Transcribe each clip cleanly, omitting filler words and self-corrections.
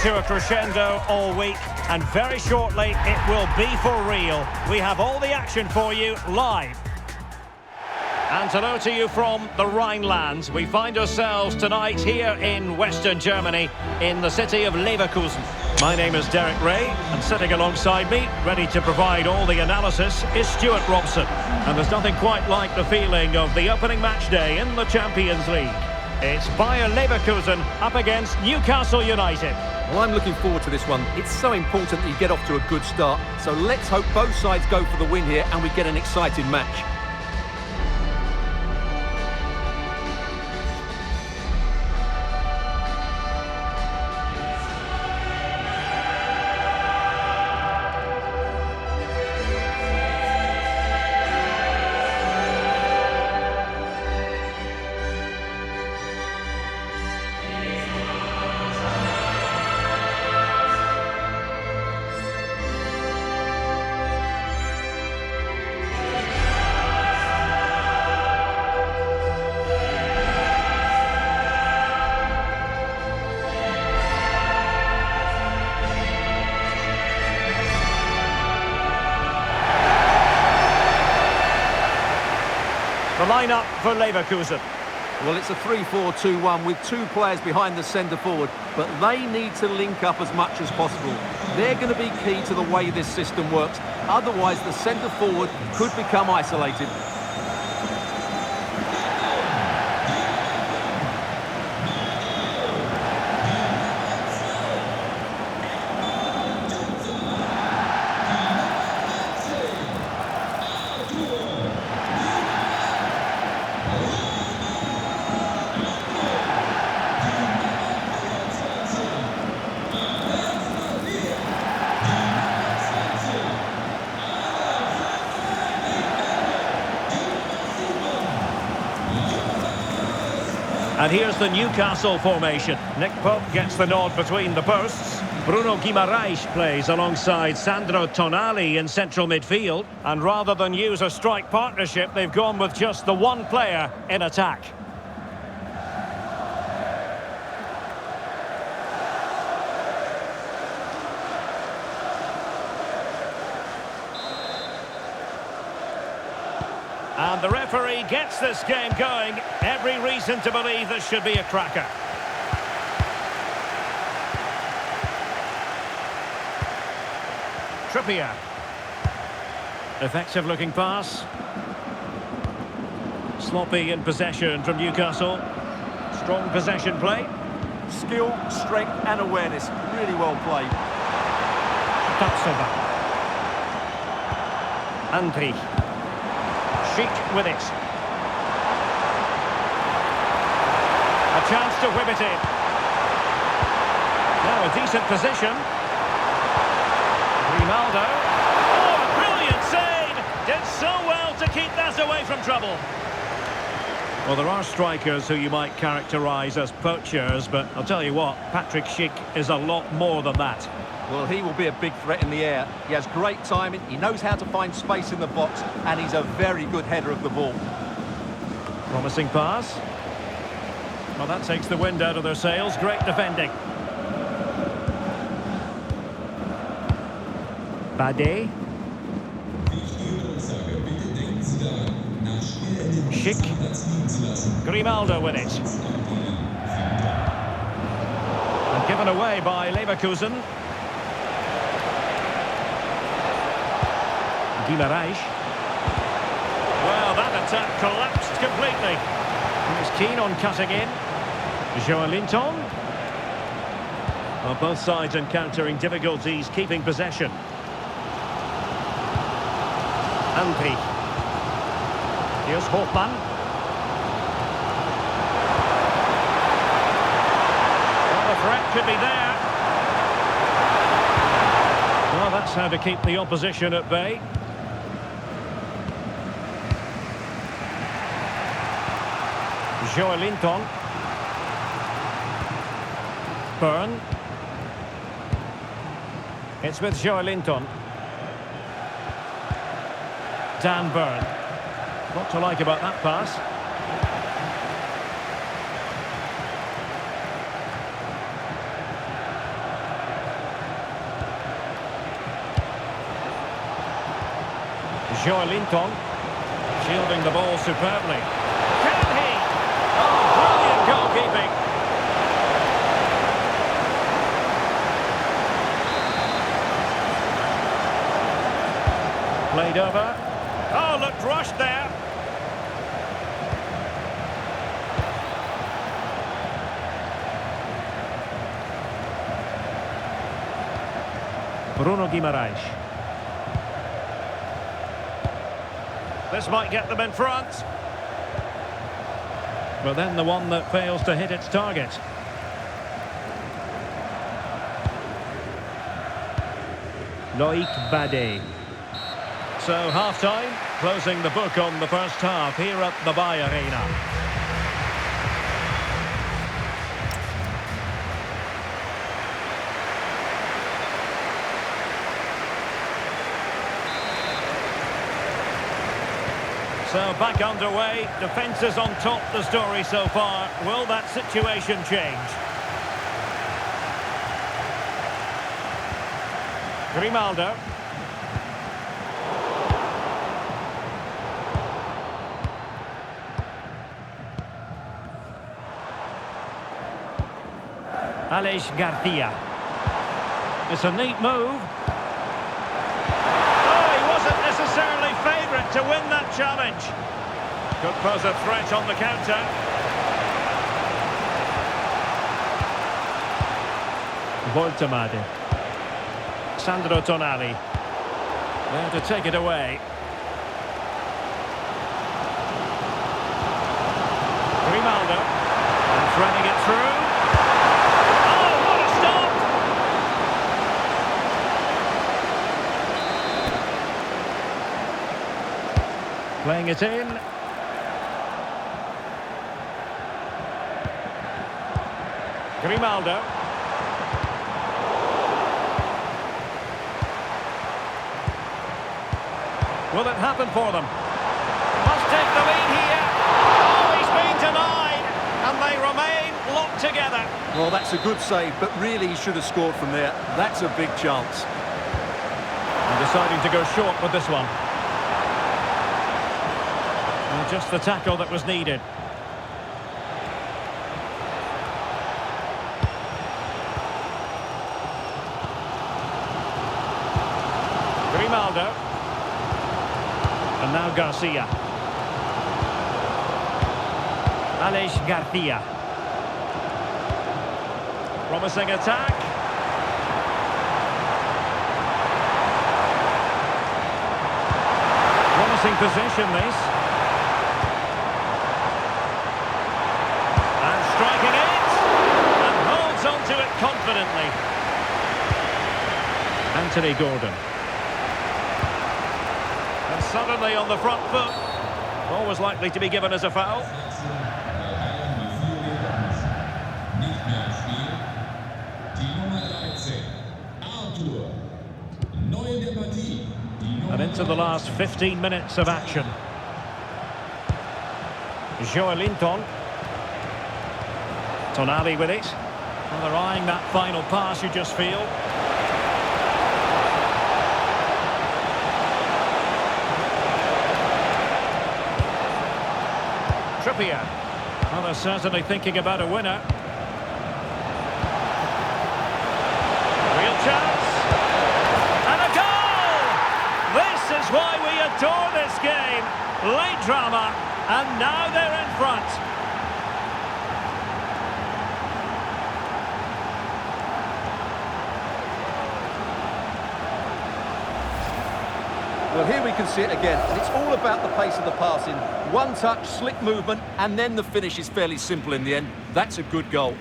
to a crescendo all week, and very shortly it will be for real. We have all the action for you live. And hello to you from the Rhineland. We find ourselves tonight here in Western Germany, in the city of Leverkusen. My name is Derek Ray, and sitting alongside me, ready to provide all the analysis, is Stuart Robson. And there's nothing quite like the feeling of the opening match day in the Champions League. It's Bayer Leverkusen up against Newcastle United. Well, I'm looking forward to this one. It's so important that you get off to a good start. So let's hope both sides go for the win here and we get an exciting match. The lineup for Leverkusen. Well, it's a 3-4-2-1 with two players behind the centre forward, but they need to link up as much as possible. They're going to be key to the way this system works. Otherwise, the centre forward could become isolated. And here's the Newcastle formation. Nick Pope gets the nod between the posts. Bruno Guimaraes plays alongside Sandro Tonali in central midfield. And rather than use a strike partnership, they've gone with just the one player in attack. And the referee gets this game going. Every reason to believe this should be a cracker. Trippier. Effective looking pass. Sloppy in possession from Newcastle. Strong possession play. Skill, strength and awareness. Really well played. Tapsoba. Andri. Schick with it. A chance to whip it in. Now a decent position. Grimaldo. Oh, a brilliant save! Did so well to keep that away from trouble. Well, there are strikers who you might characterise as poachers, but I'll tell you what, Patrick Schick is a lot more than that. Well, he will be a big threat in the air. He has great timing, he knows how to find space in the box, and he's a very good header of the ball. Promising pass. Well, that takes the wind out of their sails. Great defending. Bade. Schick. Grimaldo with it. And given away by Leverkusen. Guimaraes. Well, that attack collapsed completely. He was keen on cutting in. Joelinton. Well, both sides encountering difficulties keeping possession. Andri. Here's Hofmann. Well, the threat could be there. Well, that's how to keep the opposition at bay. Joelinton. Byrne. It's with Joelinton. Dan Byrne. What to like about that pass? Linton shielding the ball superbly. Can he? Oh, brilliant goalkeeping. Played over. Oh, looked rushed there. Bruno Guimaraes. This might get them in front. But then the one that fails to hit its target. Loic Bade. So half-time, closing the book on the first half here at the Bay Arena. So back underway, defence is on top, the story so far. Will that situation change? Grimaldo. Aleix Garcia. It's a neat move. Oh, he wasn't necessarily favourite to win that challenge. Could pose a threat on the counter. Voltemade. Sandro Tonali. There to take it away. Grimaldo. And threading it through. Playing it in. Grimaldo. Will it happen for them? Must take the lead here. Oh, he's been denied. And they remain locked together. Well, that's a good save, but really he should have scored from there. That's a big chance. And deciding to go short with this one. And just the tackle that was needed. Grimaldo. And now Garcia. Aleix Garcia. Promising attack. Promising position, this. And striking it. And holds on to it confidently. Anthony Gordon. And suddenly on the front foot. Always likely to be given as a foul. And into the last 15 minutes of action. Linton. Tonali with it. Well, they're eyeing that final pass, you just feel. Trippier. Well, they're certainly thinking about a winner. Real chance. And a goal! This is why we adore this game. Late drama, and now they're in front. Well, here we can see it again, and it's all about the pace of the passing. One touch, slick movement, and then the finish is fairly simple in the end. That's a good goal.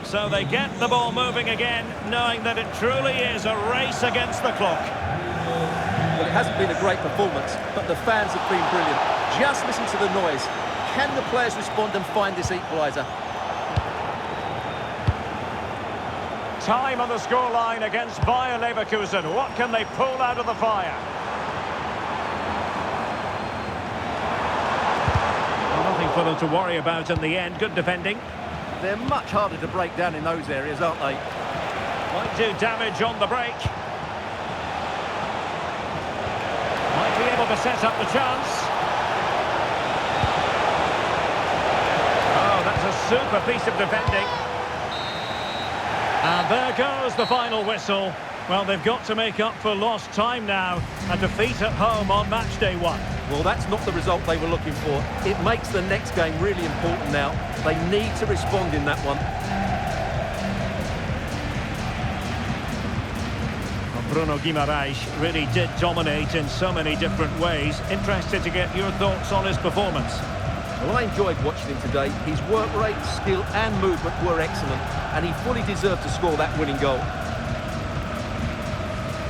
So they get the ball moving again, knowing that it truly is a race against the clock. Well, it hasn't been a great performance, but the fans have been brilliant. Just listen to the noise. Can the players respond and find this equaliser? Time on the scoreline against Bayer Leverkusen. What can they pull out of the fire? Well, nothing for them to worry about in the end. Good defending. They're much harder to break down in those areas, aren't they? Might do damage on the break. to set up the chance. Oh, that's a super piece of defending. And there goes the final whistle. Well, they've got to make up for lost time now. A defeat at home on match day 1. Well, that's not the result they were looking for. It makes the next game really important now. They need to respond in that one. Bruno Guimaraes really did dominate in so many different ways. Interested to get your thoughts on his performance. Well, I enjoyed watching him today. His work rate, skill and movement were excellent, and he fully deserved to score that winning goal.